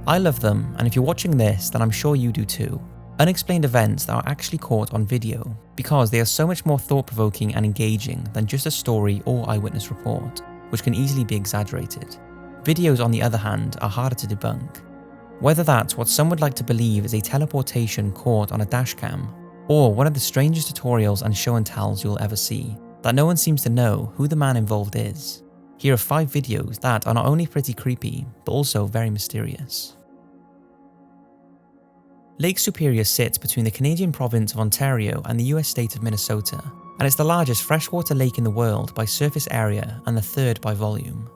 I love them, and if you're watching this, then I'm sure you do too. Unexplained events that are actually caught on video, because they are so much more thought-provoking and engaging than just a story or eyewitness report, which can easily be exaggerated. Videos, on the other hand, are harder to debunk. Whether that's what some would like to believe is a teleportation caught on a dashcam, or one of the strangest tutorials and show and tells you'll ever see, that no one seems to know who the man involved is. Here are 5 videos that are not only pretty creepy, but also very mysterious. Lake Superior sits between the Canadian province of Ontario and the US state of Minnesota, and it's the largest freshwater lake in the world by surface area and the 3rd by volume.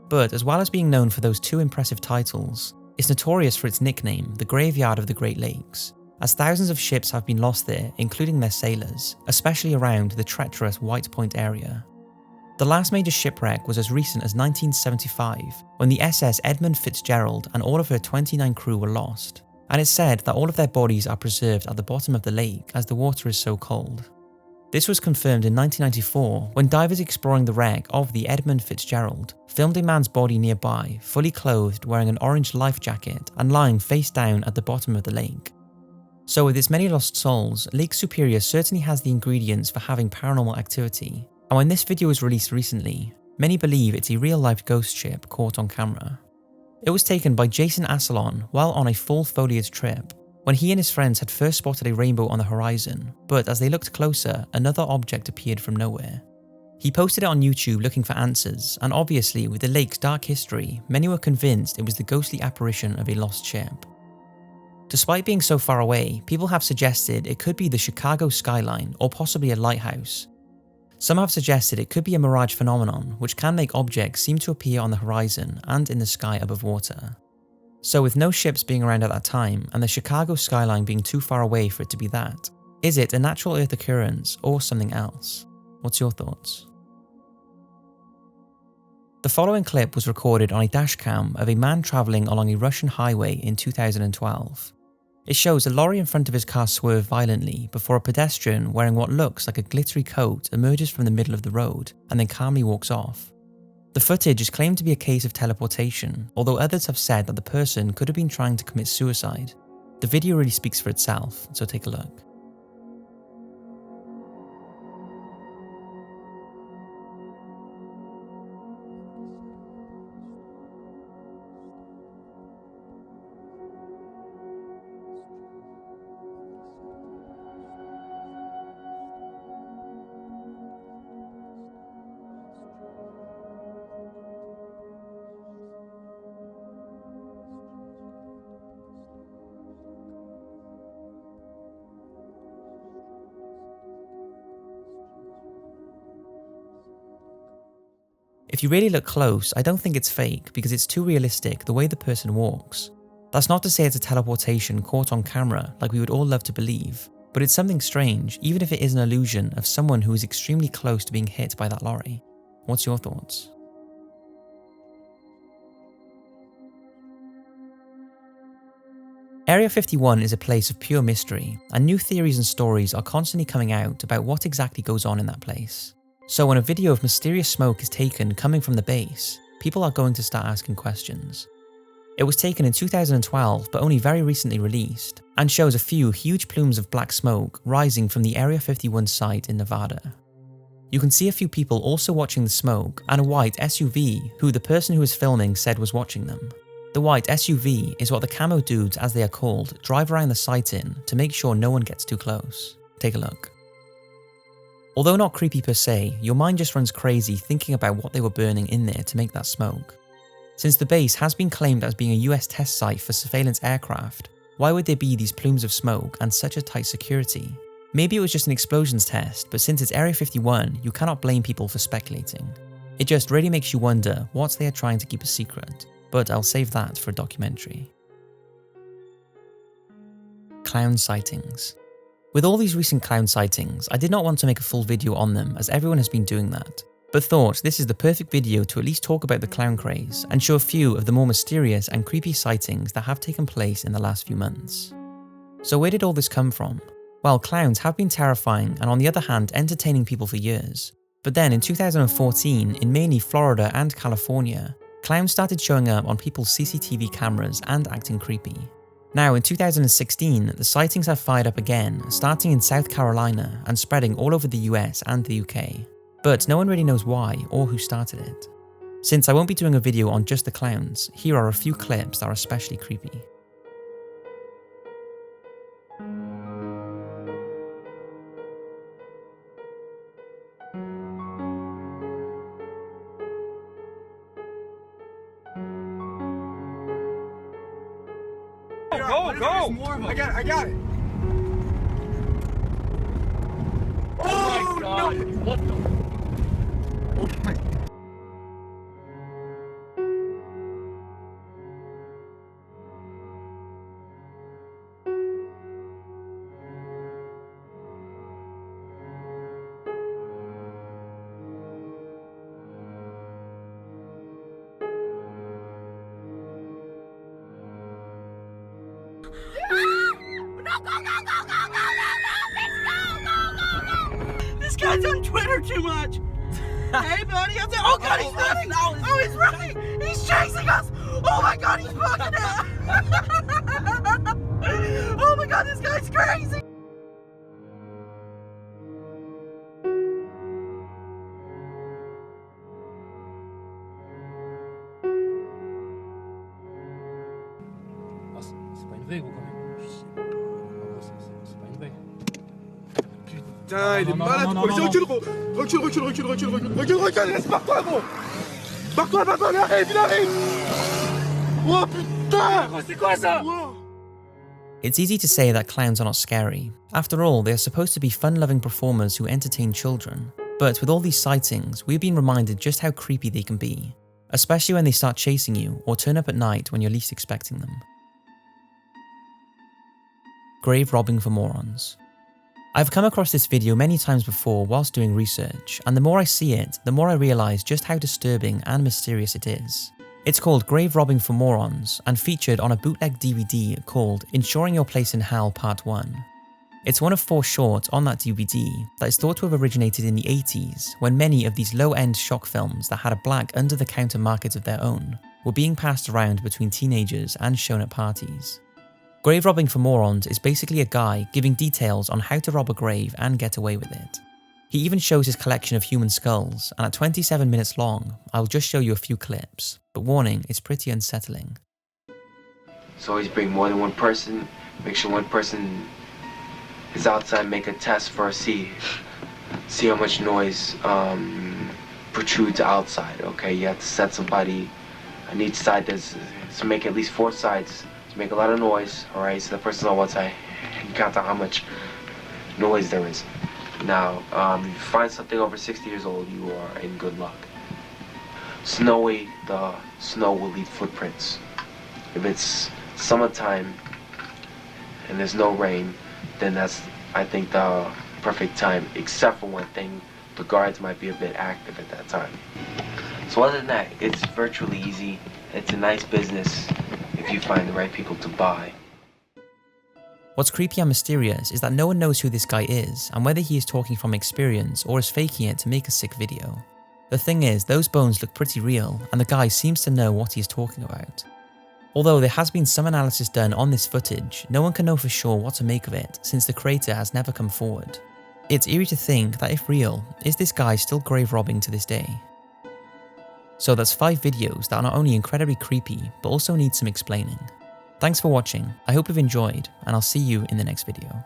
But as well as being known for those 2 impressive titles, it's notorious for its nickname, the Graveyard of the Great Lakes, as thousands of ships have been lost there, including their sailors, especially around the treacherous White Point area. The last major shipwreck was as recent as 1975, when the SS Edmund Fitzgerald and all of her 29 crew were lost, and it's said that all of their bodies are preserved at the bottom of the lake as the water is so cold. This was confirmed in 1994 when divers exploring the wreck of the Edmund Fitzgerald filmed a man's body nearby, fully clothed, wearing an orange life jacket and lying face down at the bottom of the lake. So with its many lost souls, Lake Superior certainly has the ingredients for having paranormal activity, and when this video was released recently, many believe it's a real-life ghost ship caught on camera. It was taken by Jason Asselon while on a full foliage trip, when he and his friends had first spotted a rainbow on the horizon, but as they looked closer, another object appeared from nowhere. He posted it on YouTube looking for answers, and obviously with the lake's dark history, many were convinced it was the ghostly apparition of a lost ship. Despite being so far away, people have suggested it could be the Chicago skyline or possibly a lighthouse. Some have suggested it could be a mirage phenomenon, which can make objects seem to appear on the horizon and in the sky above water. So with no ships being around at that time, and the Chicago skyline being too far away for it to be that, is it a natural Earth occurrence or something else? What's your thoughts? The following clip was recorded on a dashcam of a man travelling along a Russian highway in 2012. It shows a lorry in front of his car swerve violently before a pedestrian wearing what looks like a glittery coat emerges from the middle of the road and then calmly walks off. The footage is claimed to be a case of teleportation, although others have said that the person could have been trying to commit suicide. The video really speaks for itself, so take a look. If you really look close, I don't think it's fake because it's too realistic the way the person walks. That's not to say it's a teleportation caught on camera like we would all love to believe, but it's something strange even if it is an illusion of someone who is extremely close to being hit by that lorry. What's your thoughts? Area 51 is a place of pure mystery, and new theories and stories are constantly coming out about what exactly goes on in that place. So when a video of mysterious smoke is taken coming from the base, people are going to start asking questions. It was taken in 2012 but only very recently released, and shows a few huge plumes of black smoke rising from the Area 51 site in Nevada. You can see a few people also watching the smoke and a white SUV who the person who was filming said was watching them. The white SUV is what the camo dudes, as they are called, drive around the site in to make sure no one gets too close. Take a look. Although not creepy per se, your mind just runs crazy thinking about what they were burning in there to make that smoke. Since the base has been claimed as being a US test site for surveillance aircraft, why would there be these plumes of smoke and such a tight security? Maybe it was just an explosions test, but since it's Area 51, you cannot blame people for speculating. It just really makes you wonder what they are trying to keep a secret, but I'll save that for a documentary. Clown sightings. With all these recent clown sightings, I did not want to make a full video on them as everyone has been doing that, but thought this is the perfect video to at least talk about the clown craze and show a few of the more mysterious and creepy sightings that have taken place in the last few months. So where did all this come from? Well, clowns have been terrifying and on the other hand entertaining people for years, but then in 2014 in mainly Florida and California, clowns started showing up on people's CCTV cameras and acting creepy. Now, in 2016, the sightings have fired up again, starting in South Carolina and spreading all over the US and the UK. But no one really knows why or who started it. Since I won't be doing a video on just the clowns, here are a few clips that are especially creepy. Go! I got it! Oh my God! No. What the? Oh my. This guy's on Twitter too much. Hey, buddy, oh God, he's running! Oh, he's running! He's chasing us! Oh my God, he's blocking it! Oh my God, this guy's crazy! C'est pas une vraie, gros, quand même. Je sais pas. C'est pas une vraie. Putain, il est malade! Recule, gros! Recule! Laisse par-toi, gros! Par-toi, il arrive! Oh putain! C'est quoi ça? It's easy to say that clowns are not scary. After all, they are supposed to be fun-loving performers who entertain children. But with all these sightings, we've been reminded just how creepy they can be, especially when they start chasing you or turn up at night when you're least expecting them. Grave robbing for morons. I've come across this video many times before whilst doing research, and the more I see it, the more I realise just how disturbing and mysterious it is. It's called Grave Robbing for Morons and featured on a bootleg DVD called Ensuring Your Place in Hell Part 1. It's one of 4 shorts on that DVD that is thought to have originated in the 80s when many of these low-end shock films that had a black under-the-counter market of their own were being passed around between teenagers and shown at parties. Grave Robbing for Morons is basically a guy giving details on how to rob a grave and get away with it. He even shows his collection of human skulls, and at 27 minutes long, I'll just show you a few clips, but warning, it's pretty unsettling. So always bring more than one person, make sure one person is outside, make a test first, see how much noise protrudes outside, okay? You have to set somebody on each side, so make at least 4 sides. Make a lot of noise, alright, so the person's on one side, and count out how much noise there is. Now, if you find something over 60 years old, you are in good luck. Snowy, the snow will leave footprints. If it's summertime and there's no rain, then that's, I think, the perfect time, except for one thing, the guards might be a bit active at that time. So other than that, it's virtually easy. It's a nice business if you find the right people to buy. What's creepy and mysterious is that no one knows who this guy is and whether he is talking from experience or is faking it to make a sick video. The thing is, those bones look pretty real and the guy seems to know what he is talking about. Although there has been some analysis done on this footage, no one can know for sure what to make of it since the creator has never come forward. It's eerie to think that if real, is this guy still grave robbing to this day? So that's 5 videos that are not only incredibly creepy, but also need some explaining. Thanks for watching, I hope you've enjoyed, and I'll see you in the next video.